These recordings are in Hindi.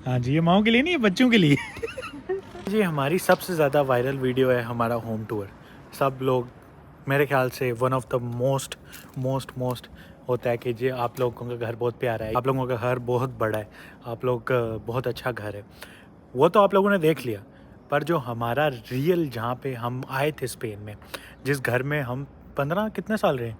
हाँ जी, ये माओ के लिए नहीं, ये बच्चों के लिए। जी हमारी सबसे ज़्यादा वायरल वीडियो है हमारा होम टूर। सब लोग मेरे ख्याल से वन ऑफ द मोस्ट होता है कि जी आप लोगों का घर बहुत प्यारा है, आप लोगों का घर बहुत बड़ा है, आप लोग का बहुत अच्छा घर है। वो तो आप लोगों ने देख लिया, पर जो हमारा रियल जहाँ पे हम आए थे स्पेन में, जिस घर में हम 15 कितने साल रहे,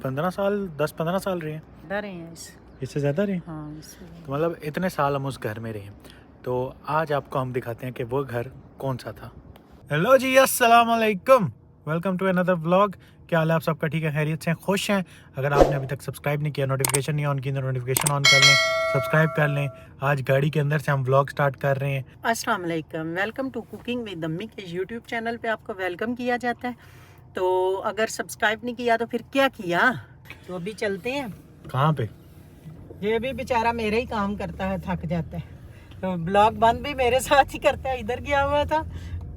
15 साल 10-15 साल रहे हैं, रहे हैं इससे ज़्यादा रहे। हाँ, इससे तो मतलब इतने साल हम उस घर में रहे। तो आज आपको हम दिखाते हैं कि वो घर कौन सा था। हेलो जी, अस्सलाम वालेकुम, वेलकम टू अनदर व्लॉग। क्या हाल है आप सबका? ठीक है, खैरियत से खुश हैं? अगर आपने अभी तक सब्सक्राइब नहीं किया, नोटिफिकेशन नहीं ऑन की, तो नोटिफिकेशन ऑन कर लें, सब्सक्राइब कर लें। आज गाड़ी के अंदर से हम व्लॉग स्टार्ट कर रहे हैं। अस्सलाम वालेकुम, वेलकम टू कुकिंग विद अम्मी के यूट्यूब चैनल पे आपको वेलकम किया जाता है। तो अगर सब्सक्राइब नहीं किया तो फिर क्या किया। तो अभी चलते हैं। कहाँ पे? ये भी बेचारा मेरे ही काम करता है, थक जाता है, तो ब्लॉग बंद भी मेरे साथ ही करता है। इधर गया हुआ था,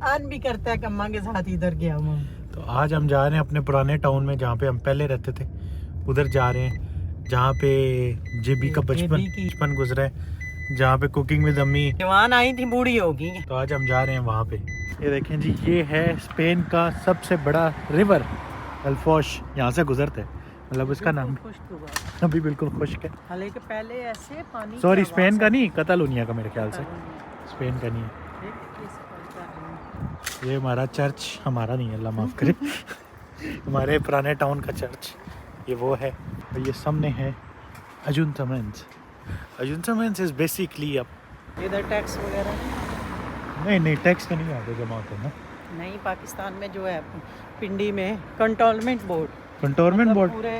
ऑन भी करता है, कम्मा के साथ इधर गया हुआ। तो आज हम जा रहे हैं अपने पुराने टाउन में, जहाँ पे हम पहले रहते थे, उधर जा रहे हैं जहाँ पे जेबी का बचपन गुजरा है, जहाँ पे कुकिंग विद अम्मी जवान आई थी बूढ़ी होगी। तो आज हम जा रहे हैं वहाँ पे। ये देखें जी, ये है स्पेन का सबसे बड़ा रिवर अल्फोश, यहाँ से गुजरते हैं, मतलब उसका नाम अभी बिल्कुल खुश्क है। हालांकि पहले ऐसे पानी सॉरी, स्पेन का नहीं, कतालुनिया का मेरे ख्याल से, स्पेन का नहीं है। ये हमारा चर्च, हमारा नहीं है, अल्लाह माफ़ करे, हमारे पुराने टाउन का चर्च ये वो है। और ये सामने है अजुंतामेंस। अजुंतामेंस इज़ बेसिकली अब इधर टैक्स वगैरह नहीं टैक्स तो नहीं आते जमा होते ना। नहीं, पाकिस्तान में जो है पिंडी में कंटोनमेंट बोर्ड पूरे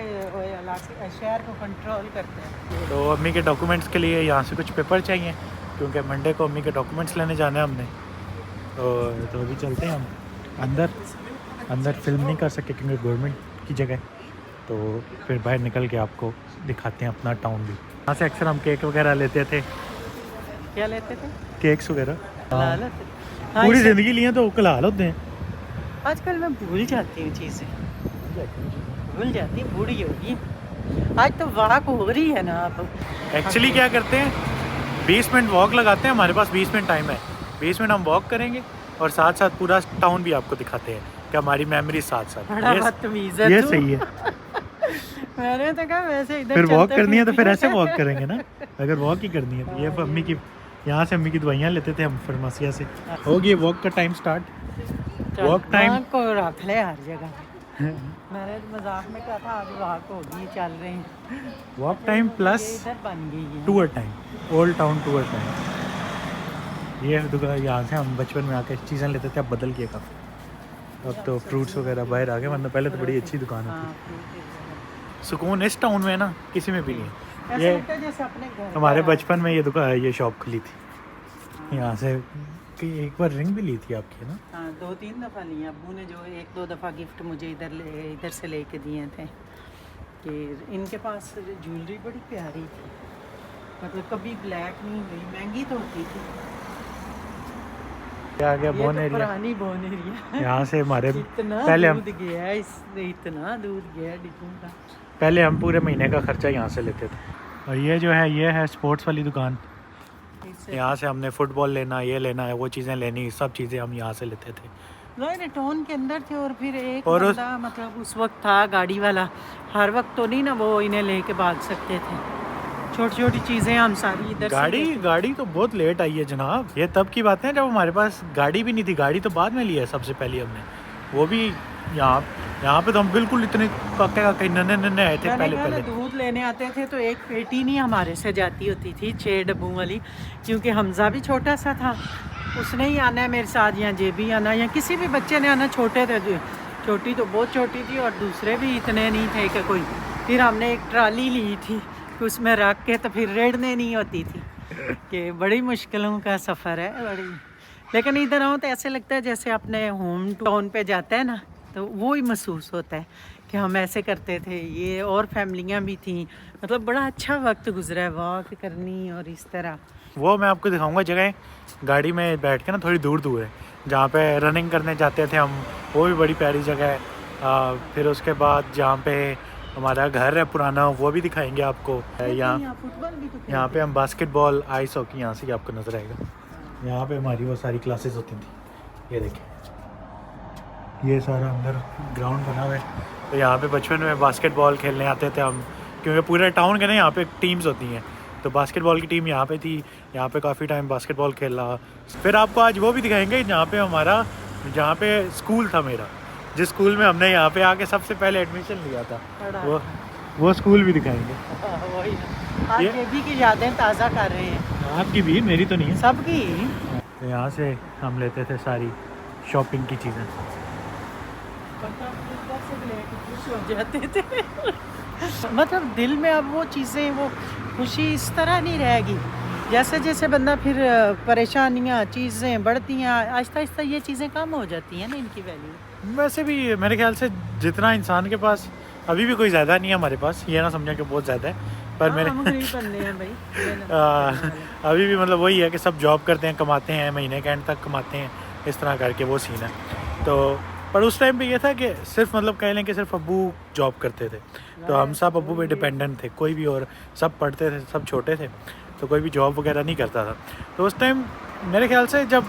इलाके शहर को कंट्रोल करते हैं। तो अम्मी के डॉक्यूमेंट्स के लिए यहाँ से कुछ पेपर चाहिए, क्योंकि मंडे को अम्मी के डॉक्यूमेंट्स लेने जाना है हमने। तो अभी चलते हैं हम अंदर फिल्म नहीं कर सके क्योंकि गवर्नमेंट की जगह, तो फिर बाहर निकल के आपको दिखाते हैं अपना टाउन भी। यहाँ से अक्सर हम केक वगैरह लेते थे। क्या लेते थे? केक्स वगैरह। हाँ, पूरी ज़िंदगी लिए तो कलाल होते हैं। आजकल मैं भूल जाती हूँ चीज़ें, भूल जाती हूँ, बूढ़ी होगी। आज तो वॉक हो रही है ना। आप एक्चुअली क्या करते हैं, 20 मिनट वॉक लगाते हैं, हमारे पास 20 मिनट टाइम है, 20 मिनट हम वॉक करेंगे और साथ साथ पूरा टाउन भी आपको दिखाते हैं कि हमारी मेमोरी साथ साथ। बड़ा बदतमीज़ है ये तू। सही है। मैंने तो कहा वैसे इधर फिर वॉक चलते करनी है तो फिर फिरते ऐसे वॉक करेंगे ना, अगर वॉक ही करनी है तो। ये अम्मी की, यहाँ से अम्मी की दवाइयाँ लेते थे हम फार्मेसिया से। हो गई वॉक का टाइम स्टार्ट। वॉक टाइम को रख ले हर जगह। मैंने तो मजाक में कहा था आज वॉक होगी, चल रहे हैं। वॉक टाइम प्लस इधर बन गई है tour time, old town tour time. ये दुकान, यहाँ से हम बचपन में आके चीज़ें लेते थे, अब बदल गया काफ़ी। अब तो फ्रूट्स वगैरह बाहर आ गए, वरना पहले तो बड़ी अच्छी दुकान होती। सुकून इस टाउन में ना किसी में भी नहीं है। ये जैसे अपने घर हमारे बचपन में ये दुकान, ये शॉप खुली थी यहाँ से, कि एक बार रिंग भी ली थी आपकी ना। हाँ, 2-3 दफ़ा लिए अब्बू ने, जो 1-2 दफ़ा गिफ्ट मुझे इधर से लेके दिए थे। कि इनके पास ज्वेलरी बड़ी प्यारी थी, मतलब कभी ब्लैक नहीं हुई, महंगी तो होती थी। क्या गया बोन तो एरिया, पुरानी बोन एरिया। यहाँ से हमारे इतना पहले दूध गया है, इतना दूध गया डिपू का। पहले हम पूरे महीने का खर्चा यहाँ से लेते थे। और ये जो है, ये है स्पोर्ट्स वाली दुकान। यहाँ से हमने फुटबॉल लेना, ये लेना है, वो चीज़ें लेनी, सब चीज़ें हम यहाँ से लेते थे। टाउन के अंदर थे। और फिर एक बंदा मतलब उस वक्त था गाड़ी वाला, हर वक्त तो नहीं ना वो इन्हें लेके भाग सकते थे। छोटी छोटी चीज़ें हम सारी इधर गाड़ी तो बहुत लेट आई है जनाब। ये तब की बातें हैं जब हमारे पास गाड़ी भी नहीं थी। गाड़ी तो बाद में ली है सबसे पहले हमने, वो भी यहाँ पे तो हम बिल्कुल इतने काके नन्हे आए थे पहले। दूध लेने आते थे तो एक पेटी नहीं हमारे से जाती होती थी, 6 डब्बों वाली, क्योंकि हमजा भी छोटा सा था, उसने ही आना है मेरे साथ, या जेबी आना, या किसी भी बच्चे ने आना। छोटे थे, छोटी तो बहुत छोटी थी और दूसरे भी इतने नहीं थे कि कोई। फिर हमने एक ट्राली ली थी, उसमें रख के तो फिर रेड़ने नहीं होती थी। कि बड़ी मुश्किलों का सफ़र है बड़ी। लेकिन इधर आओ तो ऐसे लगता है जैसे अपने होम टाउन पे जाते हैं ना, तो वो ही महसूस होता है कि हम ऐसे करते थे। ये और फैमिलियाँ भी थी, मतलब बड़ा अच्छा वक्त गुजरा है वॉक करनी और इस तरह। वो मैं आपको दिखाऊंगा जगह, गाड़ी में बैठ के ना, थोड़ी दूर है, जहाँ पे रनिंग करने जाते थे हम, वो भी बड़ी प्यारी जगह है। फिर उसके बाद जहाँ पे हमारा घर है पुराना, वो भी दिखाएंगे आपको। यहाँ फुटबॉल भी तो यहाँ पे हम बास्केटबॉल, आइस हॉकी, यहाँ से आपको नज़र आएगा। यहाँ पे हमारी वो सारी क्लासेस होती थी। ये देखें, ये सारा अंदर ग्राउंड बना हुआ है। तो यहाँ पे बचपन में बास्केटबॉल खेलने आते थे हम, क्योंकि पूरे टाउन के ना यहाँ पे टीम्स होती हैं। तो बास्केटबॉल की टीम यहाँ पे थी, यहाँ पे काफ़ी टाइम बास्केटबॉल खेला। फिर आपको आज वो भी दिखाएंगे जहाँ पे हमारा, जहाँ पे स्कूल था मेरा, जिस स्कूल में हमने यहाँ पे आके सबसे पहले एडमिशन लिया था, वो स्कूल भी दिखाएंगे। वही आज ये भी की यादें ताज़ा कर रहे हैं। आपकी भी, मेरी तो नहीं है, सबकी। तो यहाँ से हम लेते थे सारी शॉपिंग की चीज़ें। हो जाते थे मतलब दिल में अब वो चीज़ें, वो खुशी इस तरह नहीं रहेगी। जैसे जैसे बंदा फिर परेशानियाँ, चीज़ें बढ़ती हैं, आहिस्ता आहिस्ता ये चीज़ें कम हो जाती हैं ना, इनकी वैल्यू। वैसे भी मेरे ख्याल से जितना इंसान के पास अभी भी कोई ज़्यादा नहीं है हमारे पास, ये ना समझा कि बहुत ज़्यादा है, पर मेरे हैं भाई अभी भी मतलब वही है कि सब जॉब करते हैं, कमाते हैं, महीने के एंड तक कमाते हैं, इस तरह करके वो सीन है। तो पर उस टाइम पे ये था कि सिर्फ मतलब कह लें कि सिर्फ अब्बू जॉब करते थे, तो हम सब अब्बू पे डिपेंडेंट थे। कोई भी और सब पढ़ते थे, सब छोटे थे, तो कोई भी जॉब वगैरह नहीं करता था। तो उस टाइम मेरे ख्याल से जब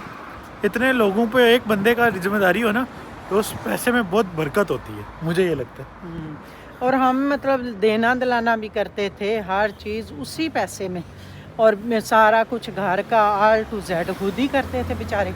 इतने लोगों पे एक बंदे का जिम्मेदारी हो ना, तो उस पैसे में बहुत बरकत होती है, मुझे ये लगता है। और हम मतलब देना दिलाना भी करते थे, हर चीज़ उसी पैसे में, और सारा कुछ घर का A to Z खुद ही करते थे बेचारे।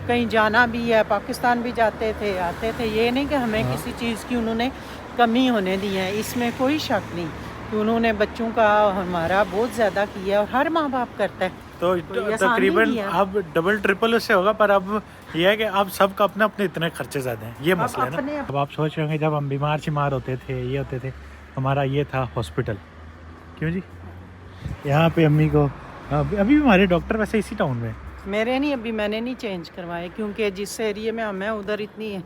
कहीं जाना भी है, पाकिस्तान भी जाते थे, आते थे। ये नहीं कि हमें किसी चीज़ की उन्होंने कमी होने दी है, इसमें कोई शक नहीं कि उन्होंने बच्चों का हमारा बहुत ज़्यादा किया, और हर माँ बाप करता है। तो तकरीबन अब डबल ट्रिपल उससे होगा, पर अब यह है कि अब सबका अपने अपने इतने खर्चे ज़्यादा हैं, ये मसला है ना। अब आप सोच रहे होंगे जब हम बीमार शिमार होते थे, ये होते थे, हमारा ये था हॉस्पिटल। क्यों जी, यहाँ पे अम्मी को अभी भी हमारे डॉक्टर वैसे इसी टाउन में। मेरे नहीं, अभी मैंने नहीं चेंज करवाए, क्योंकि जिस एरिया में हम हैं उधर इतनी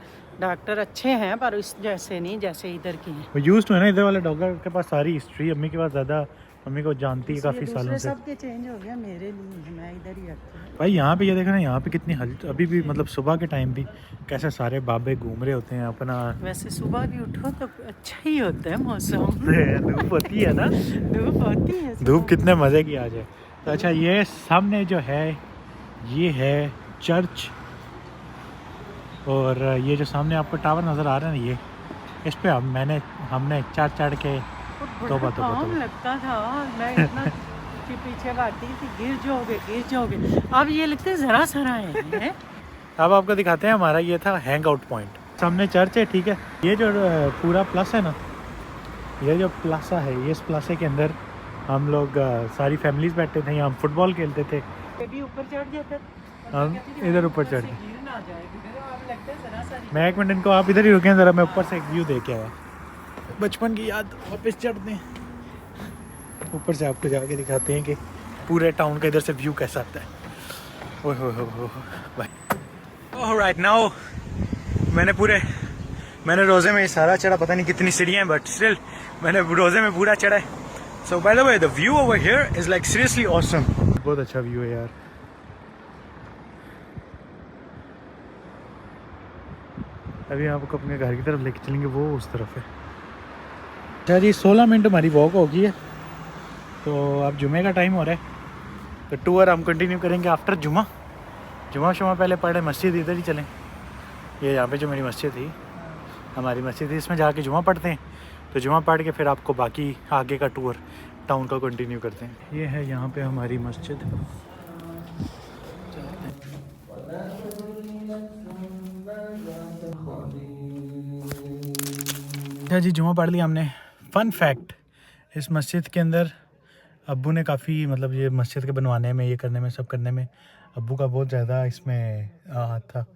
डॉक्टर अच्छे हैं, पर इस जैसे नहीं जैसे इधर की हैं। वो यूज़ टू है ना, इधर वाले डॉक्टर के पास सारी हिस्ट्री, अम्मी के पास ज़्यादा, मम्मी को जानती है काफ़ी सालों से। सबके चेंज हो गया, मेरे लिए मैं इधर ही रखती हूँ भाई। यहाँ पे ये देखो ना, यहाँ पे कितनी अभी भी मतलब सुबह के टाइम भी कैसे सारे बाबे घूम रहे होते हैं अपना। वैसे सुबह भी उठो तो अच्छा ही होता है मौसम। धूप होती है ना, धूप होती है, धूप कितने मज़े की आ जाए। तो अच्छा, ये सामने जो है ये है चर्च, और ये जो सामने आपको टावर नज़र आ रहा है ना, ये इस पे हमने चढ़ के तोबा लगता था, मैं इतना कि पीछे भागती थी, गिर जाओगे। अब ये लगता है ज़रा सरा है। अब आपको दिखाते हैं, हमारा ये था हैंग आउट पॉइंट। सामने चर्च है, ठीक है। ये जो पूरा प्लस है ना, ये जो प्लासा है, ये इस प्लासे के अंदर हम लोग सारी फैमिलीज बैठते थे, यहाँ हम फुटबॉल खेलते थे। ऊपर चढ़ जाते, हम इधर ऊपर चढ़ गए। मैं एक मिनट, इनको आप इधर ही रुकें ज़रा, मैं ऊपर से एक व्यू दे के आया। बचपन की याद वापस चढ़ते हैं, ऊपर से आपको जाके दिखाते हैं कि पूरे टाउन का इधर से व्यू कैसा आता है। ओह हो भाई। ऑलराइट, नाउ मैंने रोज़े में सारा चढ़ा, पता नहीं कितनी सीढ़ियाँ हैं, बट स्टिल मैंने रोज़े में पूरा चढ़ा है। So by the way, the view over here is like seriously awesome. बहुत अच्छा व्यू है यार। अभी आपको अपने घर की तरफ लेके चलेंगे, वो उस तरफ है। अच्छा जी, 16 मिनट हमारी वॉक हो गई है, तो अब जुमे का टाइम हो रहा है, तो टूर हम कंटिन्यू करेंगे आफ्टर जुमा शुमा पहले पढ़े, मस्जिद इधर ही चलें। ये यहाँ पे जो मेरी मस्जिद थी, हमारी मस्जिद थी, इसमें जाके जुमा पढ़ते हैं। तो जुमा पढ़ के फिर आपको बाकी आगे का टूर टाउन का कंटिन्यू करते हैं। ये है यहाँ पे हमारी मस्जिद। अच्छा जी, जुमा पढ़ लिया हमने। फ़न फैक्ट, इस मस्जिद के अंदर अब्बू ने काफ़ी मतलब ये मस्जिद के बनवाने में, ये करने में, सब करने में अब्बू का बहुत ज़्यादा इसमें हाथ था।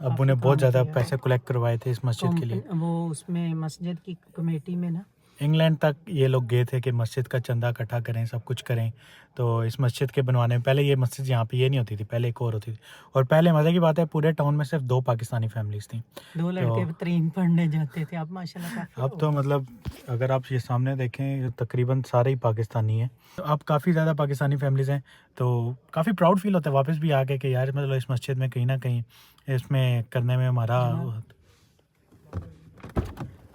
अब्बू ने बहुत ज़्यादा पैसे कलेक्ट करवाए थे इस मस्जिद के लिए। वो उसमें मस्जिद की कमेटी में ना, इंग्लैंड तक ये लोग गए थे कि मस्जिद का चंदा इकट्ठा करें, सब कुछ करें। तो इस मस्जिद के बनवाने में, पहले ये मस्जिद यहाँ पे ये नहीं होती थी, पहले एक और होती थी। और पहले मज़े की बात है, पूरे टाउन में सिर्फ 2 पाकिस्तानी फैमिलीज थी। 2 लड़के तरीन पढ़ने जाते थे। अब माशाल्लाह अब तो मतलब अगर आप ये सामने देखें, तकरीबन सारे ही पाकिस्तानी हैं। तो अब काफ़ी ज़्यादा पाकिस्तानी फैमिलीज़ हैं, तो काफ़ी प्राउड फील होता है वापस भी आके कि यार मतलब इस मस्जिद में कहीं ना कहीं इसमें करने में हमारा।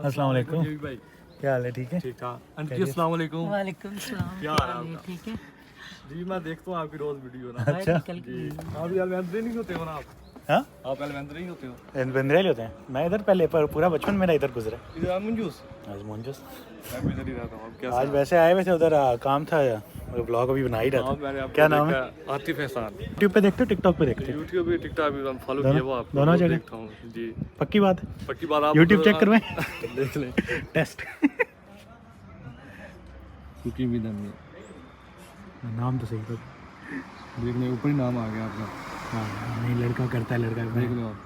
अस्सलाम वालेकुम, क्या हाल है? ठीक है? ठीक ठाक। आंटी अस्सलाम वालेकुम। वालेकुम सलाम। क्या हाल है आपका? ठीक है जी मैं देखता हूँ आपकी रोज वीडियो ना। अच्छा। जी आप भी एलवेंद्रे नहीं होते हो ना आप? हाँ, आप एलवेंद्रे नहीं होते हो? बंदरेल होते हैं। मैं इधर पहले पर पूरा बचपन मेरा इधर गुजरा। इधर आप मंजूस? आज मुंजस मैं भी इधर ही रहता हूँ। अब क्या आज वैसे आए हुए थे उधर, काम था या ब्लॉग अभी बना ही रहा हाँ, मैंने था। आपको क्या नाम है? देखा, आतिफ एहसान। यूट्यूब पे देखते हो टिकटॉक पे देखते हो? यूट्यूब पे टिकटॉक भी फॉलो दोनों- किया वो आपको दोनों रोज जगह? देखता हूँ जी। पक्की बात है? पक्की बात आप यूट्यूब चेक करवाएं? देख लें। टेस्ट। कुकिंग भी दम नाम तो सही था। देख लें, ऊपर ही नाम आ गया आपका। हाँ नहीं, लड़का करता है लड़का। देख लो आप,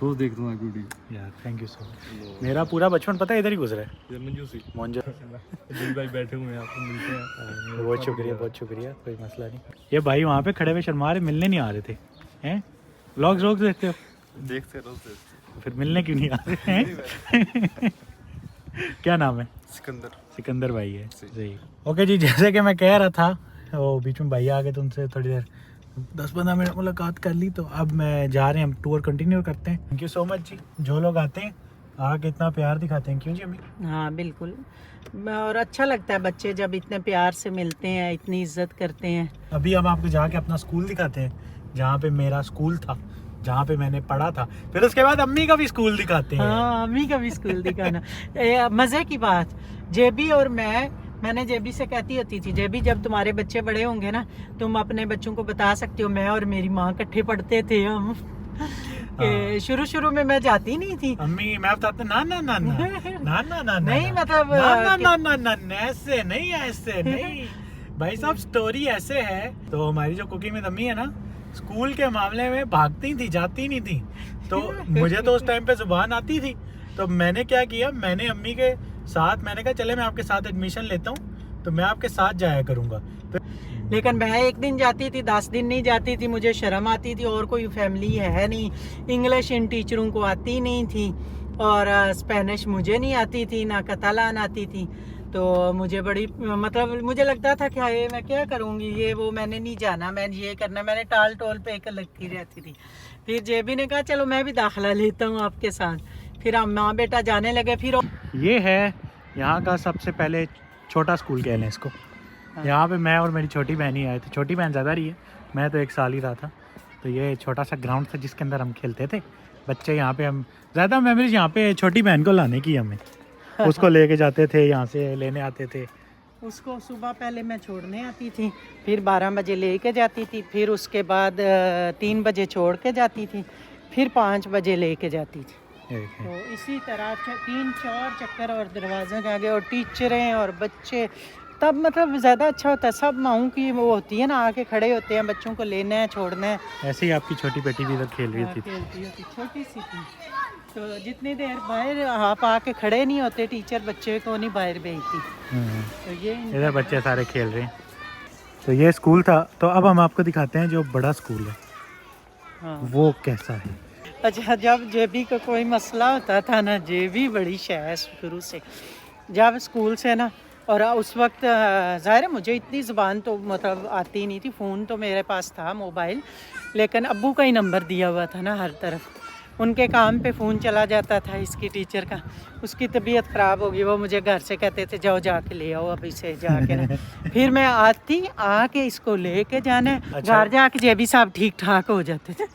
रोज देखता हूँ आपकी वीडियो। यार थैंक यू सो मच। मेरा पूरा बचपन पता है इधर ही गुजरा है। इधर मंजूस ही मोंजो। जी भाई बैठे हुए हैं, आपको मिलते हैं। बहुत शुक्रिया, बहुत शुक्रिया, कोई मसला नहीं। ये भाई वहाँ पे खड़े हुए शर्मा रहे, मिलने नहीं आ रहे थे हैं? व्लॉग्स देखते हो? देखते रोज देखते। फिर मिलने क्यों नहीं आ रहे हैं? क्या नाम है? सिकंदर। सिकंदर भाई है, सही। ओके जी, जैसे कि मैं कह रहा था, वो बीच में भैया आ गए तो उनसे थोड़ी देर 10-15 मिनट मुलाकात कर ली। तो अब मैं जा रहे हैं, हम टूर कंटिन्यू करते हैं। थैंक यू सो मच जी। जो लोग आते हैं आके इतना प्यार दिखाते हैं, क्यों जी अम्मी? हाँ बिल्कुल। और अच्छा लगता है बच्चे जब इतने प्यार से मिलते हैं, इतनी इज्जत करते हैं। अभी हम आपको जाके अपना स्कूल दिखाते हैं, जहाँ पे मेरा स्कूल था, जहाँ पे मैंने पढ़ा था। फिर उसके बाद अम्मी का भी स्कूल दिखाते हैं। हाँ अम्मी का भी स्कूल दिखाना। मज़े की बात, जेबी और मैंने जेबी से कहती होती थी, जेबी जब तुम्हारे बच्चे बड़े होंगे ना, तुम अपने बच्चों को बता सकते हो मैं और मेरी माँ इकट्ठे पढ़ते थे हम। शुरू में मैं जाती नहीं थी। अम्मी मैं बताता, ना ना ना ना ना ना ना नहीं मतलब ना ना ना ना ना ना, ऐसे नहीं, ऐसे नहीं भाई साहब, स्टोरी ऐसे है। तो हमारी जो कुकिंग में अम्मी है ना, स्कूल के मामले में भागती थी, जाती नहीं थी। तो मुझे तो उस टाइम पे जुबान आती थी। तो मैंने क्या किया, मैंने अम्मी के साथ, मैंने कहा चले मैं आपके साथ एडमिशन लेता हूँ, तो मैं आपके साथ जाया करूँगा। लेकिन मैं एक दिन जाती थी, 10 दिन नहीं जाती थी, मुझे शर्म आती थी। और कोई फैमिली है नहीं, इंग्लिश इन टीचरों को आती नहीं थी, और स्पेनिश मुझे नहीं आती थी, ना कतालान आती थी। तो मुझे बड़ी मतलब मुझे लगता था क्या ये मैं क्या करूँगी, ये वो मैंने नहीं जाना, मैं ये करना, मैंने टाल टोल पे एक लगती रहती थी। फिर जेबी ने कहा चलो मैं भी दाखिला लेता हूँ आपके साथ। फिर हम माँ बेटा जाने लगे। फिर ये है यहाँ का सबसे पहले छोटा स्कूल कह लें इसको। यहाँ पे मैं और मेरी छोटी बहन ही आए थे। छोटी बहन ज़्यादा रही है, मैं तो 1 साल ही रहा था। तो ये छोटा सा ग्राउंड था जिसके अंदर हम खेलते थे बच्चे। यहाँ पे हम ज़्यादा मेमोरीज यहाँ पे छोटी बहन को लाने की, हमें उसको लेके जाते थे, यहाँ से लेने आते थे। उसको सुबह पहले मैं छोड़ने आती थी, फिर 12 बजे लेके जाती थी, फिर उसके बाद 3 बजे छोड़ के जाती थी, फिर 5 बजे लेके जाती थी। तो इसी तरह 3-4 चक्कर और दरवाजे के आगे, और टीचरें और बच्चे, तब मतलब ज़्यादा अच्छा होता है। सब माँओं की वो होती है ना, आके खड़े होते हैं, बच्चों को लेना है, छोड़ना है। ऐसे ही आपकी छोटी बेटी भी इधर खेल रही थी। खेलती होती, छोटी सी थी। तो जितनी देर बाहर आप आके खड़े नहीं होते, टीचर बच्चे को नहीं बाहर भेजती। तो ये इधर बच्चे सारे खेल रहे हैं। तो ये स्कूल था। तो अब हम आपको दिखाते हैं जो बड़ा स्कूल है, हाँ। वो कैसा है। अच्छा, जब जेबी का कोई मसला होता था ना, जेबी बड़ी शय शुरू से, जब स्कूल से ना, और उस वक्त ज़ाहिर है मुझे इतनी ज़ुबान तो मतलब आती नहीं थी। फ़ोन तो मेरे पास था, मोबाइल, लेकिन अब्बू का ही नंबर दिया हुआ था ना हर तरफ। उनके काम पे फ़ोन चला जाता था इसकी टीचर का। उसकी तबीयत ख़राब होगी, वो मुझे घर से कहते थे जाओ जाके ले आओ अभी से जाके ना। फिर मैं आके इसको लेके जाना है। अच्छा। घर जाके जेबी साहब ठीक ठाक हो जाते थे।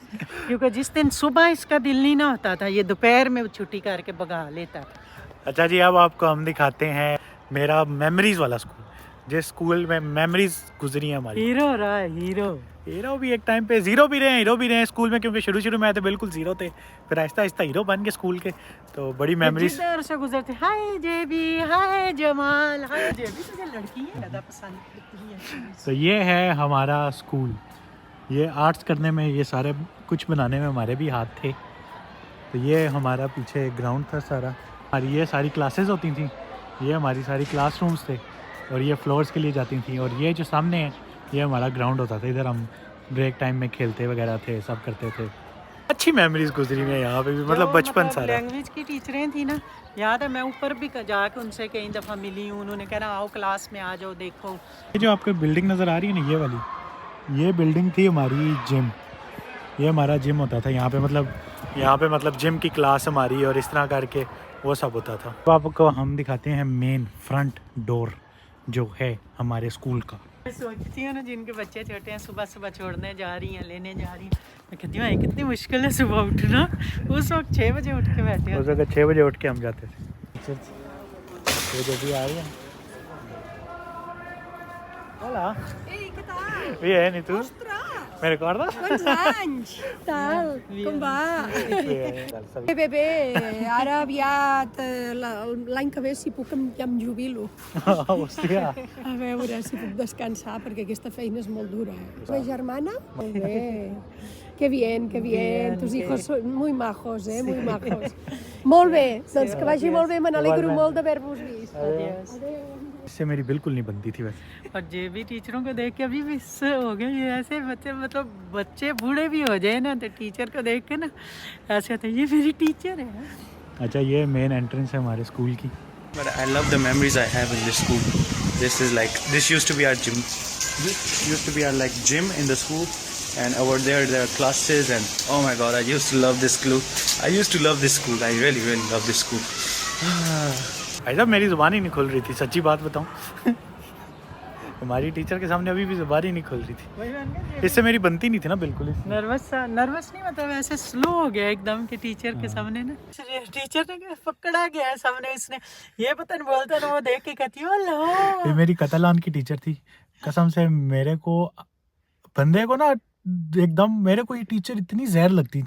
क्योंकि जिस दिन सुबह इसका दिल नहीं ना होता था, ये दोपहर में छुट्टी करके भगा लेता था। अच्छा जी, अब आपको हम दिखाते हैं मेरा मेमोरीज वाला स्कूल, जिस स्कूल में मेमोरीज गुजरी है हमारी। हीरो रहा है, हीरो भी एक टाइम पे, हीरो भी रहे हैं स्कूल में, क्योंकि शुरू में आए तो बिल्कुल जीरो थे, फिर आहिस्ता आहिस्ता हीरो बन गए स्कूल के। तो बड़ी मेमोरीज जिधर से गुजरते, हाय जेबी, हाय जमाल, हाय जेबी। तुझे लड़की है ज़्यादा पसंद है। तो ये है हमारा स्कूल। ये आर्ट्स करने में, ये सारे कुछ बनाने में हमारे भी हाथ थे। तो ये हमारा पीछे ग्राउंड था सारा, और ये सारी क्लासेस होती थी, ये हमारी सारी क्लासरूम्स थे, और ये फ्लोर्स के लिए जाती थी। और ये जो सामने है, ये हमारा ग्राउंड होता था, इधर हम ब्रेक टाइम में खेलते वगैरह थे, सब करते थे। अच्छी मेमोरीज गुजरी है यहाँ पे भी, मतलब बचपन सारा। लैंग्वेज की टीचरें थी ना, याद है मैं ऊपर भी जाके उनसे कई दफ़ा मिली हूँ। उन्होंने कहना आओ क्लास में आ जाओ, देखो। ये जो आपको बिल्डिंग नज़र आ रही है ना, ये वाली, ये बिल्डिंग थी हमारी जिम। ये हमारा जिम होता था यहाँ पे, मतलब जिम की क्लास हमारी, और इस तरह करके वो सब होता था। तो आपको हम दिखाते हैं मेन फ्रंट डोर जो है हमारे स्कूल का। सोचती हूँ ना जिनके बच्चे छोटे हैं, सुबह सुबह छोड़ने जा रही हैं, लेने जा रही हैं, मैं कहती हूँ कितनी मुश्किल है सुबह उठना। उस वक्त 6 बजे उठ के बैठे उस वक्त 6 बजे उठ के हम जाते थे। वो जो भी आ रही है Olá. Ei, que tal? Bien, ¿y tú? Ostres! ¿Me recuerdas? Quants anys? Tal? Com va? Bien. Bé. Ara aviat, l'any que ve, si puc, ja em jubilo. Hòstia. A veure si puc descansar, perquè aquesta feina és molt dura. La germana? Molt bé. Qué bien, qué bien. Tus hijos son muy majos, muy majos. Molt bé, doncs que vagi molt bé, me n'alegro molt d'haver-vos vist. Adiós। इससे मेरी बिल्कुल नहीं बनती थी वैसे। और ये भी टीचरों को देख के अभी भी इससे हो गए ये ऐसे बच्चे, मतलब बच्चे बूढ़े भी हो जाए ना तो टीचर को देख के ना ऐसे होता है ये मेरी टीचर है। अच्छा ये मेन एंट्रेंस है हमारे स्कूल की। But I love the memories I have in this school. This used to be our gym. This used to be our like gym in the school, and over there are classes, and oh my god, I used to love this school. I used to love this school. I really love this school. भाई साहब मेरी ज़ुबान ही नहीं खुल रही थी, सच्ची बात बताऊं। हमारी टीचर के सामने अभी भी ज़ुबान ही नहीं खुल रही थी। इससे मेरी बनती नहीं थी ना बिल्कुल। नर्वस नहीं, मतलब ऐसे स्लो हो गया एकदम कि टीचर के सामने ना टीचर ने पकड़ा गया सामने, इसने ये पता नहीं बोलता ना, वो देख के कहती है ये मेरी कतालान की टीचर थी। कसम से मेरे को बंदे को ना एकदम, मेरे को ये टीचर इतनी जहर लगती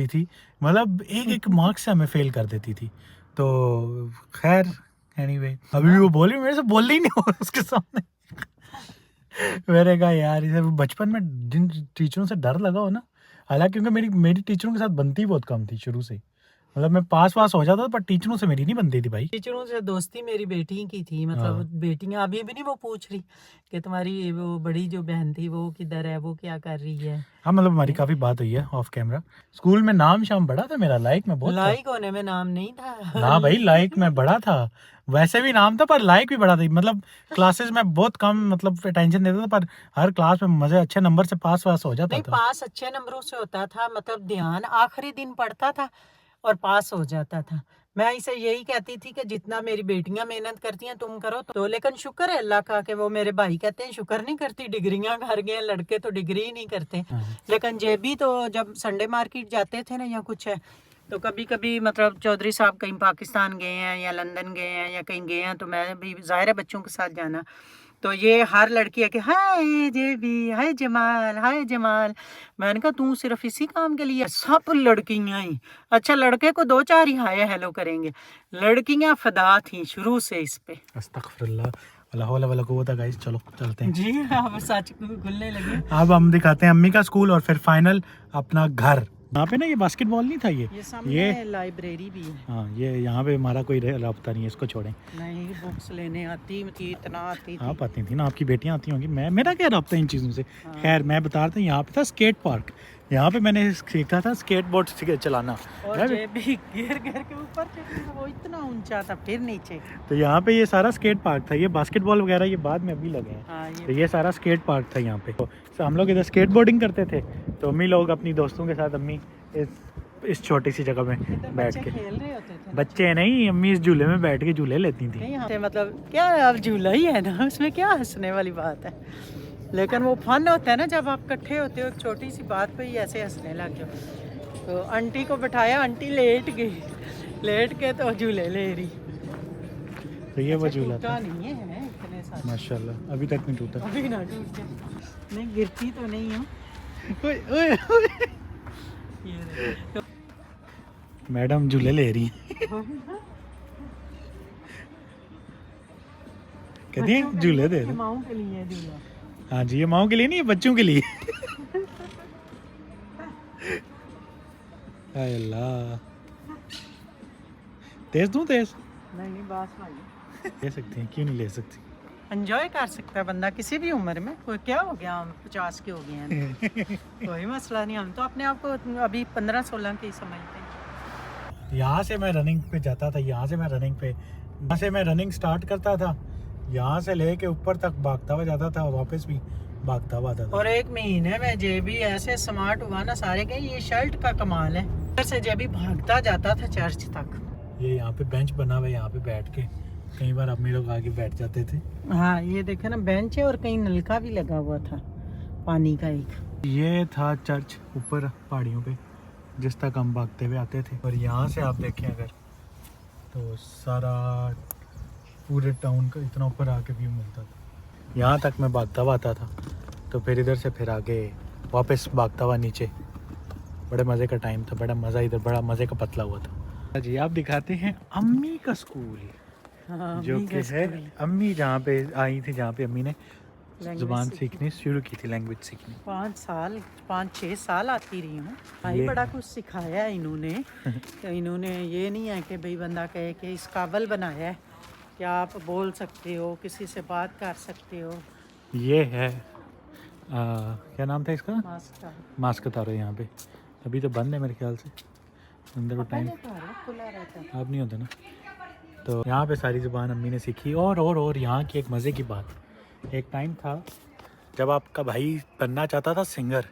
थी, मतलब एक मार्क्स से हमें फेल कर देती थी। तो खैर एनीवे, अभी भी वो बोली, मेरे से बोल ही नहीं हो उसके सामने। मैंने कहा यार इसे बचपन में जिन टीचरों से डर लगा हो ना, हालांकि क्योंकि मेरी टीचरों के साथ बनती बहुत कम थी शुरू से, मतलब मैं पास हो जाता था पर टीचरों से मेरी नहीं बनती थी भाई। टीचरों से दोस्ती मेरी बेटी की थी, मतलब बेटियां अभी भी नहीं वो पूछ रही कि तुम्हारी वो बड़ी जो बहन थी वो किधर है, वो क्या कर रही है। हाँ मतलब हमारी काफी बात हुई है ऑफ कैमरा। स्कूल में नाम शाम बड़ा था मेरा, लाइक में बहुत लाइक होने में नाम नहीं था ना भाई, लाइक में बड़ा था, वैसे भी नाम था पर लाइक भी बड़ा था। मतलब क्लासेस में बहुत कम मतलब अटेंशन देता था, पर हर क्लास में मजे अच्छे नंबर से पास हो जाता नहीं, था। पास अच्छे नंबरों से होता था, मतलब ध्यान आखिरी दिन पड़ता था और पास हो जाता था। मैं इसे यही कहती थी कि जितना मेरी बेटियां मेहनत करती हैं तुम करो तो, लेकिन शुक्र है अल्लाह का कि वो मेरे भाई कहते हैं शुक्र नहीं करती, डिग्रियां घर गए, लड़के तो डिग्री ही नहीं करते। लेकिन जे भी तो जब संडे मार्केट जाते थे ना या कुछ है तो कभी कभी मतलब चौधरी साहब कहीं पाकिस्तान गए हैं या लंदन गए हैं या कहीं गए हैं तो मैं भी जाहिर है बच्चों के साथ जाना, तो ये हर लड़की है कि हाय जेबी, हाय जमाल, हाय जमाल। मैंने कहा तू सिर्फ इसी काम के लिए, सब लड़कियां ही, अच्छा लड़के को 2-4 ही हाय हेलो करेंगे, लड़कियां फदा थी शुरू से इस पे। अस्तगफिरुल्लाह वला हौला वला कुव्वता। गाइस चलो चलते हैं जी अब सच खुलने लगे। अब हम दिखाते हैं अम्मी का स्कूल और फिर फाइनल अपना घर। यहाँ पे ना ये बास्केटबॉल नहीं था, ये सामने लाइब्रेरी भी है। हाँ ये यहाँ पे हमारा कोई राब्ता नहीं है, इसको छोड़ें। नहीं बुक्स लेने आती थी, इतना आती थी। आप आती थी ना, आपकी बेटियाँ आती होंगी, मेरा क्या राब्ता इन चीज़ों से। खैर मैं बता रहा था, यहाँ पे था स्केट पार्क, यहाँ पे मैंने सीखा था स्केट बोर्ड चलाना। और ये भी गिर के ऊपर वो इतना ऊंचा था फिर नीचे। तो यहाँ पे ये सारा स्केट पार्क था, ये बास्केटबॉल वगैरह ये बाद में अभी लगे हैं। हाँ, तो ये सारा स्केट पार्क था यहाँ पे। तो हम लोग इधर स्केट बोर्डिंग करते थे, तो अम्मी लोग अपनी दोस्तों के साथ, अम्मी इस छोटी सी जगह में बैठ के, खेल रहे होते थे। बच्चे नहीं, अम्मी इस झूले में बैठ के झूले लेती थी। नहीं मतलब क्या अब झूला ही है ना, उसमें क्या हंसने वाली बात है, लेकिन वो फन होता है ना जब आप इकट्ठे होते हो, एक छोटी सी बात पे ही ऐसे हंसने लग जाओ। तो आंटी को बैठाया, आंटी लेट गई, लेट के तो झूले ले रही। तो ये वो झूला था, नहीं है इतने सारे माशाल्लाह अभी तक नहीं टूटा। अभी ना टूट जाए, नहीं गिरती तो नहीं हूँ। मैडम झूले ले रही हैं। कहती हैं झूले दे दो। माओ के लिए झूला। हाँ जी ये माओ के लिए नहीं, ये बच्चों के लिए। हाय अल्लाह, तेज दूं तेज? नहीं बास भाई ले सकते हैं, क्यों नहीं ले सकती। एंजॉय कर सकता है बंदा किसी भी उम्र में, कोई क्या हो गया हम 50 के हो गए हैं कोई मसला नहीं, हम तो अपने आप को अभी 15-16 के ही समझते हैं। यहाँ से मैं रनिंग पे जाता था, यहाँ से मैं रनिंग स्टार्ट करता था, यहाँ से लेके ऊपर तक भागता हुआ जाता था, वापस भी भागता हुआ आता था। और 1 महीने में जे भी ऐसे स्मार्ट हुआ ना सारे के, ये शर्ट का कमाल है। इधर से जब भी भागता जाता था चर्च तक। ये यहाँ पे बेंच बना हुआ है, यहाँ पे बैठ के कई बार अम्मी लोग आके बैठ जाते थे। हाँ ये देखे ना बेंच है और कहीं नलका भी लगा हुआ था पानी का एक। ये था चर्च ऊपर पहाड़ियों पे जिस तक हम भागते हुए आते थे। और यहाँ से आप देखें अगर तो सारा पूरे टाउन का इतना ऊपर आके व्यू मिलता था। यहाँ तक मैं भागता हुआ आता था तो फिर इधर से फिर आगे वापस भागता हुआ नीचे। बड़े मज़े का टाइम था, बड़ा मज़ा, इधर बड़ा मज़े का पतला हुआ था। जी आप दिखाते हैं अम्मी का स्कूल, हाँ, जो कि है अम्मी जहाँ पे आई थी, जहाँ पे अम्मी ने जुबान सीखनी शुरू की थी, लैंग्वेज सीखनी। 5-6 साल आती रही हूँ भाई। बड़ा कुछ सिखाया है इन्होंने। तो इन्होंने ये नहीं है कि भाई बंदा कहे कि इस काबिल बनाया है कि आप बोल सकते हो, किसी से बात कर सकते हो। ये है क्या नाम था इसका? मास्टर मास्क तारो। यहाँ पे अभी तो बंद है मेरे ख्याल से, अंदर को टाइम खुला रहता है। अब नहीं होता ना। तो यहाँ पे सारी ज़ुबान अम्मी ने सीखी। और यहाँ की एक मज़े की बात, एक टाइम था जब आपका भाई बनना चाहता था सिंगर।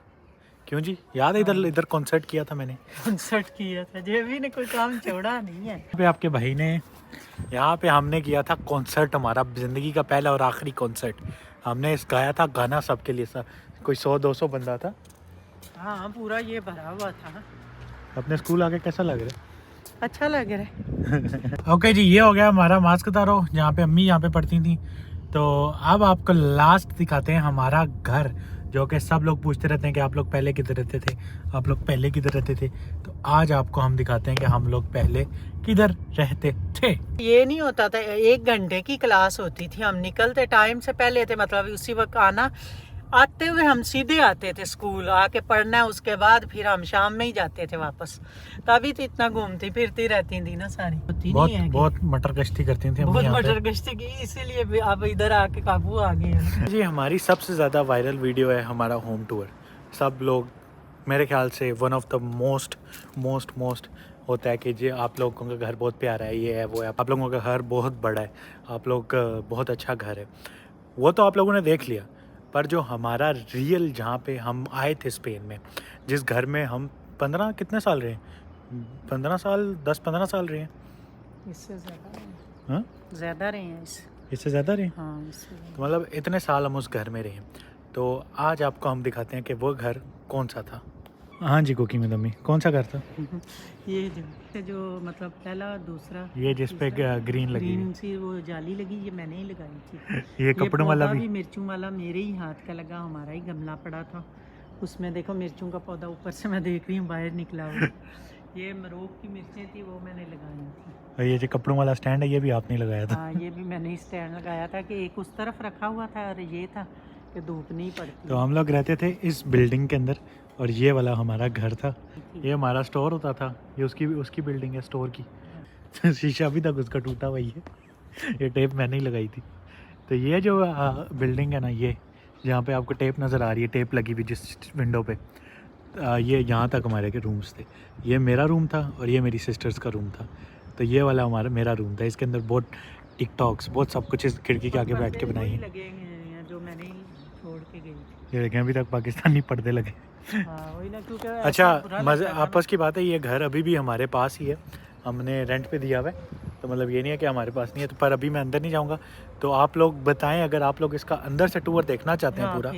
क्यों जी, याद है इधर कॉन्सर्ट किया था मैंने? कॉन्सर्ट किया था, जेबी ने कोई काम छोड़ा नहीं है। यहाँ पे आपके भाई ने, यहाँ पे हमने किया था कॉन्सर्ट, हमारा ज़िंदगी का पहला और आखिरी कॉन्सर्ट। हमने गाया था गाना सबके लिए, कोई 100-200 बंदा था। हाँ पूरा ये भरा हुआ था। अपने स्कूल आके कैसा लग रहा है? अच्छा लग रहा है। ओके जी, ये हो गया हमारा मास्क तारो, जहाँ पे अम्मी यहाँ पे पढ़ती थी। तो अब आपको लास्ट दिखाते हैं हमारा घर, जो कि सब लोग पूछते रहते हैं कि आप लोग पहले किधर रहते थे, आप लोग पहले किधर रहते थे। तो आज आपको हम दिखाते हैं कि हम लोग पहले किधर रहते थे। ये नहीं होता था, 1 घंटे की क्लास होती थी, हम निकलते टाइम से पहले थे, मतलब उसी वक्त आना। आते हुए हम सीधे आते थे स्कूल, आके पढ़ना, उसके बाद फिर हम शाम में ही जाते थे वापस। तभी तो इतना घूमती फिरती रहती थी ना सारी। बहुत मटर गश्ती करती थी, बहुत मटर गश्ती की, इसीलिए भी अब इधर आके काबू आ गए हैं। जी हमारी सबसे ज़्यादा वायरल वीडियो है हमारा होम टूर। सब लोग मेरे ख्याल से वन ऑफ द मोस्ट होता है कि जी आप लोगों का घर बहुत प्यारा है, ये है वो है, आप लोगों का घर बहुत बड़ा है, आप लोग का बहुत अच्छा घर है। वो तो आप लोगों ने देख लिया, पर जो हमारा रियल जहाँ पे हम आए थे स्पेन में, जिस घर में हम 15 कितने साल रहे, 15 साल 10-15 साल रहे हैं। इससे ज़्यादा हाँ ज़्यादा रहे हैं इससे ज़्यादा रहे। हाँ इससे तो मतलब इतने साल हम उस घर में रहे। तो आज आपको हम दिखाते हैं कि वो घर कौन सा था। हाँ जी कुकी में दम्मी, कौन सा घर था? ये जो मतलब पहला दूसरा, ये जिस पे ग्रीन लगी ग्रीन सी वो जाली लगी, ये मैंने ही लगाई थी। ये कपड़ों वाला पौधा भी मिर्चों वाला मेरे ही हाथ का लगा, हमारा ही गमला पड़ा था उसमें। देखो मिर्चों का पौधा ऊपर से मैं देख रही हूँ बाहर निकला हुआ। ये मरोक की मिर्चें थी, वो मैंने लगाई थी। और ये जो कपड़ों वाला स्टैंड है, ये भी आपने लगाया था? हाँ ये भी मैंने ही स्टैंड लगाया था कि एक उस तरफ रखा हुआ था और ये था कि धूप नहीं पड़ती। तो हम लोग रहते थे इस बिल्डिंग के अंदर, और ये वाला हमारा घर था। ये हमारा स्टोर होता था, ये उसकी बिल्डिंग है स्टोर की। शीशा अभी तक उसका टूटा हुआ ही है, ये टेप मैंने ही लगाई थी। तो ये जो बिल्डिंग है ना, ये जहाँ पे आपको टेप नज़र आ रही है, टेप लगी हुई जिस विंडो पे, ये यहाँ तक हमारे के रूम्स थे। ये मेरा रूम था और ये मेरी सिस्टर्स का रूम था। तो ये वाला मेरा रूम था, इसके अंदर बहुत टिकटॉक्स, बहुत सब कुछ इस खिड़की के आगे बैठ के बनाई है। लगे हैं जो मैंने ही छोड़ के गई थी। ये देखें अभी तक पाकिस्तानी पर्दे लगे। हाँ वही ना, क्योंकि अच्छा मज़े आपस की बात है, ये घर अभी भी हमारे पास ही है, हमने रेंट पे दिया हुआ है। तो मतलब ये नहीं है कि हमारे पास नहीं है। तो पर अभी मैं अंदर नहीं जाऊंगा। तो आप लोग बताएं, अगर आप लोग इसका अंदर से टूर देखना चाहते हैं पूरा,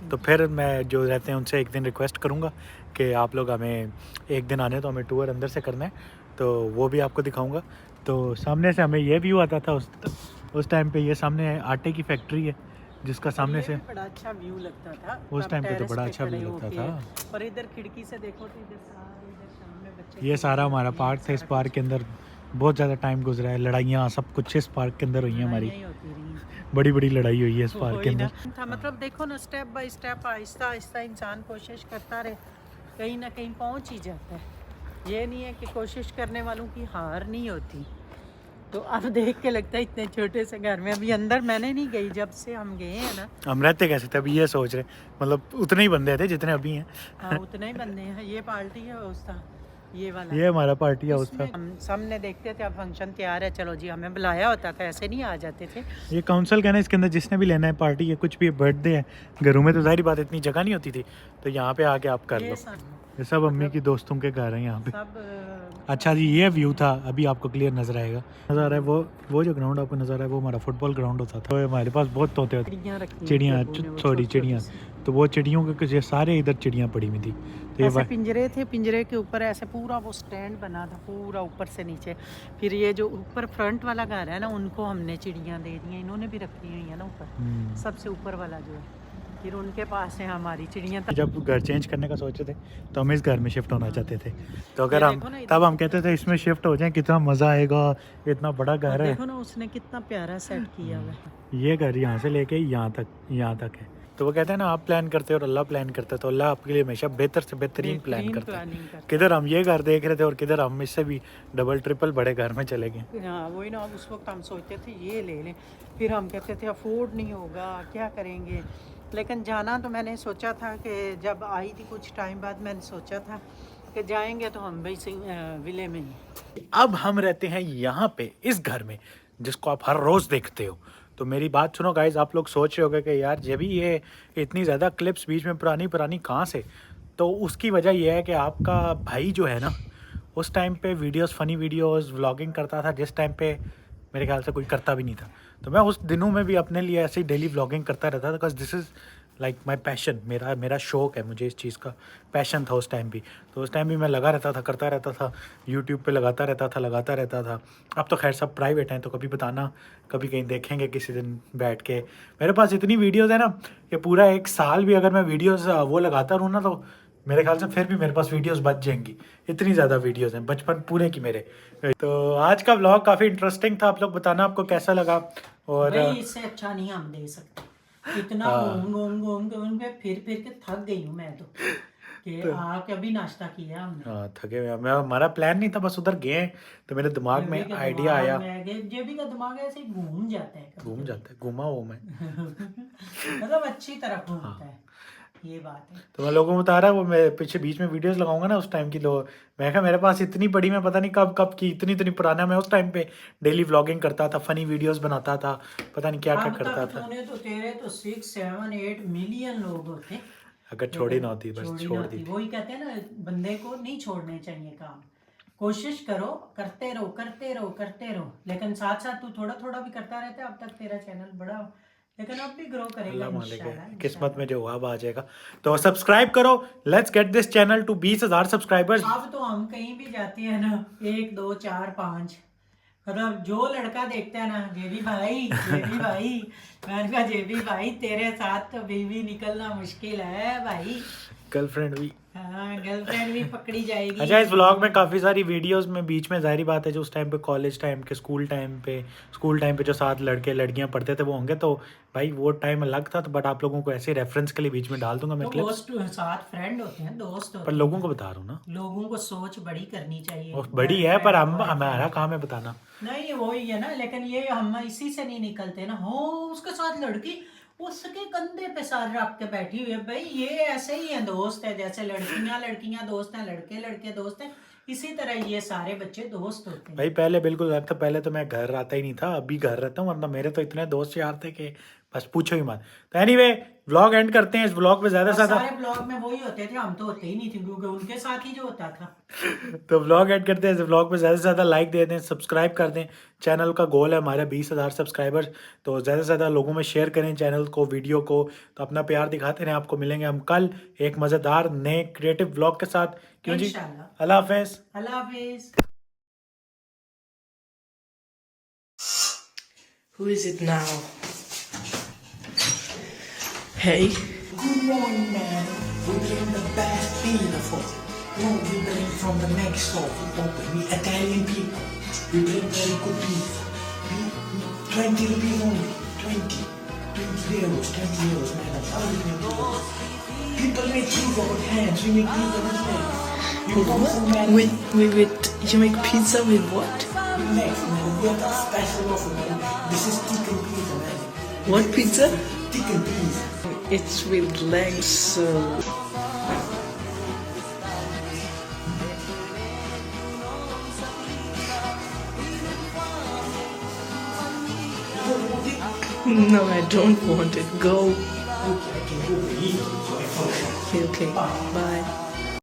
तो फिर मैं जो रहते हैं उनसे एक दिन रिक्वेस्ट करूंगा कि आप लोग हमें एक दिन आने, तो हमें टूर अंदर से करना है, तो वो भी आपको दिखाऊंगा। तो सामने से हमें ये व्यू आता था उस टाइम पे। ये सामने आटे की फैक्ट्री है जिसका सामने से बड़ा अच्छा व्यू लगता था उस टाइम पे, तो बड़ा अच्छा व्यू लगता था। और इधर खिड़की से देखो तो इधर सामने बच्चे, ये सारा हमारा पार्क था। इस पार्क के अंदर बहुत ज़्यादा टाइम गुजरा है, लड़ाइयाँ सब कुछ इस पार्क के अंदर हुई हैं हमारी। बड़ी बड़ी लड़ाई हुई है इस पार्क के अंदर। था मतलब देखो ना, step by step Aahista Aahista इंसान कोशिश करता रहे, कहीं ना कहीं पहुंच ही जाता है। ये नहीं है कि कोशिश करने वालों की हार नहीं होती। तो अब देख के लगता है इतने छोटे से घर में, अभी अंदर मैंने नहीं गई जब से हम गए हैं ना। हम रहते कैसे थे अभी ये सोच रहे, मतलब उतने ही बंदे थे जितने अभी हैं। हाँ उतने ही बंदे हैं। ये पार्टी है उसका, ये वाला ये हमारा पार्टी हाउस था। इसमें हम सामने देखते थे अब फंक्शन तैयार है, चलो जी, हमें बुलाया होता था, ऐसे नहीं आ जाते थे। ये काउंसिल का ना, इसके अंदर जिसने भी लेना है पार्टी या कुछ भी बर्थडे है, घरों में तो जाहिर बात इतनी जगह नहीं होती थी, तो यहाँ पे आके आप कर लो। ये सब ये सब अम्मी की दोस्तों के घर हैं यहाँ पे। सब अच्छा जी, ये व्यू था, अभी आपको क्लियर नजर आएगा। नजर आ रहा है वो जो ग्राउंड आपको नजर आ रहा है वो हमारा फुटबॉल ग्राउंड होता था। तो हमारे पास बहुत तोते होते, चिड़ियाँ रखी चिड़ियाँ, थी अबू ने, वो सॉरी छोटी-छोटी चिड़ियाँ, सी। तो वो चिड़ियों के कुछ सारे इधर चिड़ियाँ पड़ी हुई थी। तो ये ऐसे पिंजरे थे, पिंजरे के ऊपर ऐसे पूरा वो स्टैंड बना था पूरा ऊपर से नीचे। फिर ये जो ऊपर फ्रंट वाला घर है ना, उनको हमने चिड़ियाँ दे दी हैं, इन्होंने भी रखी हुई है ना ऊपर, सबसे ऊपर वाला जो है, फिर उनके पास है हमारी चिड़ियाँ। जब घर चेंज करने का सोचे थे तो हम इस घर में शिफ्ट होना चाहते थे, तो अगर ये हम देखो ना इधर- तब हम कहते थे इसमें शिफ्ट हो जाएं, कितना मज़ा आएगा, इतना बड़ा घर है। देखो ना उसने कितना प्यारा सेट किया हुआ है। ये घर यहाँ से लेके यहाँ तक है। तो वो कहते हैं ना, आप प्लान करते हो और अल्लाह प्लान करता है, तो अल्लाह आपके लिए हमेशा बेहतर से बेहतरीन प्लान करता है। प्लानिंग करते किधर हम ये घर देख रहे थे और किधर हम इससे भी डबल ट्रिपल बड़े घर में चले गए। हैं। हाँ वही ना, अब उस वक्त हम सोचते थे ये ले लें, फिर हम कहते थे अफोर्ड नहीं होगा, क्या करेंगे। लेकिन जाना तो मैंने सोचा था कि जब आई थी कुछ टाइम बाद, मैंने सोचा था कि जाएंगे तो हम भाई विले में ही। अब हम रहते हैं यहाँ पे इस घर में जिसको आप हर रोज़ देखते हो। तो मेरी बात सुनो गाइज, आप लोग सोच रहे होगे कि यार जब भी ये इतनी ज़्यादा क्लिप्स बीच में पुरानी कहाँ से, तो उसकी वजह यह है कि आपका भाई जो है ना, उस टाइम पे वीडियोस, फनी वीडियोस, व्लॉगिंग करता था, जिस टाइम पे मेरे ख्याल से कोई करता भी नहीं था। तो मैं उस दिनों में भी अपने लिए ऐसे ही डेली व्लॉगिंग करता रहता था, because this is like my passion, मेरा शौक है, मुझे इस चीज़ का पैशन था उस टाइम भी। तो उस टाइम भी मैं लगा रहता था, करता रहता था, यूट्यूब पे लगाता रहता था। अब तो खैर सब प्राइवेट हैं, तो कभी बताना, कभी कहीं देखेंगे किसी दिन बैठ के। मेरे पास इतनी वीडियोज़ है ना कि पूरा एक साल भी अगर मैं वीडियोज़ वो लगाता रहूँ ना, तो मेरे ख्याल से फिर भी मेरे पास वीडियोस बच जाएंगी, इतनी ज़्यादा वीडियोस हैं, बचपन पूरे की मेरे। तो आज का व्लॉग काफ़ी इंटरेस्टिंग था, आप लोग बताना आपको कैसा लगा। और भाई इससे अच्छा नहीं हम दे सकते, इतना घूम के फिर के थक गई हूँ मैं तो, कि आके अभी नाश्ता किया हमने। हाँ, थके हुए हैं। मैं, हमारा प्लान नहीं था, बस उधर गए तो मेरे दिमाग में आइडिया आया। जेबी का दिमाग ऐसे ही घूम जाता है, घूम जाता है, घूमा वो मैं। मतलब अच्छी तरफ घूमता है, ये बात है। तो मैं लोगों को बता रहा, वो मैं पीछे बीच में वीडियोस लगाऊंगा ना उस टाइम की, तो मैं कहा मेरे पास इतनी बड़ी, मैं पता नहीं कब की इतनी पुराना, मैं उस टाइम पे डेली व्लॉगिंग करता था, फनी वीडियोस बनाता था, पता नहीं क्या करता था। तो तेरे तो 6, 7, 8 मिलियन लोग होते, अगर छोड़ी ना होती, बस छोड़ दी। वही कहते हैं ना, बंदे को नहीं छोड़ने चाहिए काम, कोशिश करो, करते रहो, लेकिन साथ साथ तू थोड़ा थोड़ा भी करता रहता है, अब तक तेरा चैनल बड़ा, लेकिन अब भी ग्रो करेगा अल्लाह मालिक है, इंशाल्लाह। किस्मत में जो हुआ अब आ जाएगा। तो सब्सक्राइब करो, let's get this channel to 20,000 subscribers. अब तो हम कहीं भी जाते हैं ना, 1, 2, 4, 5, मतलब जो लड़का देखता है ना, जेबी भाई मैंने कहा जेबी भाई तेरे साथ तो बीवी निकलना मुश्किल है भाई, गर्लफ्रेंड भी। हाँ गर्लफ्रेंड भी पकड़ी जाएगी। अच्छा, इस व्लॉग में काफ़ी सारी वीडियोस में बीच में जाहिर बात है जो उस टाइम पे कॉलेज टाइम के, स्कूल टाइम पे जो साथ लड़के लड़कियां पढ़ते थे वो होंगे, तो भाई वो टाइम अलग था। तो बट आप लोगों को ऐसे रेफरेंस के लिए बीच में डाल दूंगा मैं तो क्लिप्स, दोस्त साथ फ्रेंड होते हैं, दोस्त होते पर लोगों को बता रहा हूँ ना, हैं, लोगों को सोच बड़ी करनी चाहिए। वो बड़ी है, पर हम हमारा काम है बताना। नहीं वही है ना, लेकिन ये हम इसी से नहीं निकलते ना। हो उसके साथ लड़की उसके कंधे पे सार रख के बैठी हुई है, भाई ये ऐसे ही है, दोस्त है, जैसे लड़कियां दोस्त हैं, लड़के दोस्त हैं, इसी तरह ये सारे बच्चे दोस्त होते हैं। भाई पहले बिल्कुल अलग था, पहले तो मैं घर आता ही नहीं था, अभी घर रहता हूँ, वरना मेरे तो इतने दोस्त यार थे कि बस पूछो ही मत। तो एनीवे व्लॉग एंड करते हैं। इस व्लॉग में ज़्यादा से ज़्यादा सारे व्लॉग में वही होते थे, हम तो होते ही नहीं थे, क्योंकि उनके साथ ही जो होता था। तो व्लॉग एड करते हैं। इस व्लॉग पे ज़्यादा से ज़्यादा लाइक दे दें, सब्सक्राइब कर दें। चैनल का गोल है हमारे 20,000 सब्सक्राइबर्स, तो ज़्यादा से ज़्यादा लोगों में शेयर करें चैनल को, वीडियो को। तो अपना प्यार दिखाते रहें। आपको मिलेंगे हम कल एक मज़ेदार नए क्रिएटिव व्लॉग के साथ। क्यों जी, इंशाल्लाह। अल्लाह हाफिज़। अल्लाह हाफिज़। Who is it now? Hey. Good morning, man. We bring the best pizza for you. No, we bring from the next store. We open. We Italian people. We bring very good pizza. We 20 rupees only. 20 euros, madam. How do you make it? People make pizza with hands. We make pizza with legs. You come from man. Wait. You make pizza with what? With legs, man. We have a special offer, man. This is chicken pizza, man. What pizza? Chicken pizza. It's with legs, so... No, I don't want it. Go. Okay, bye.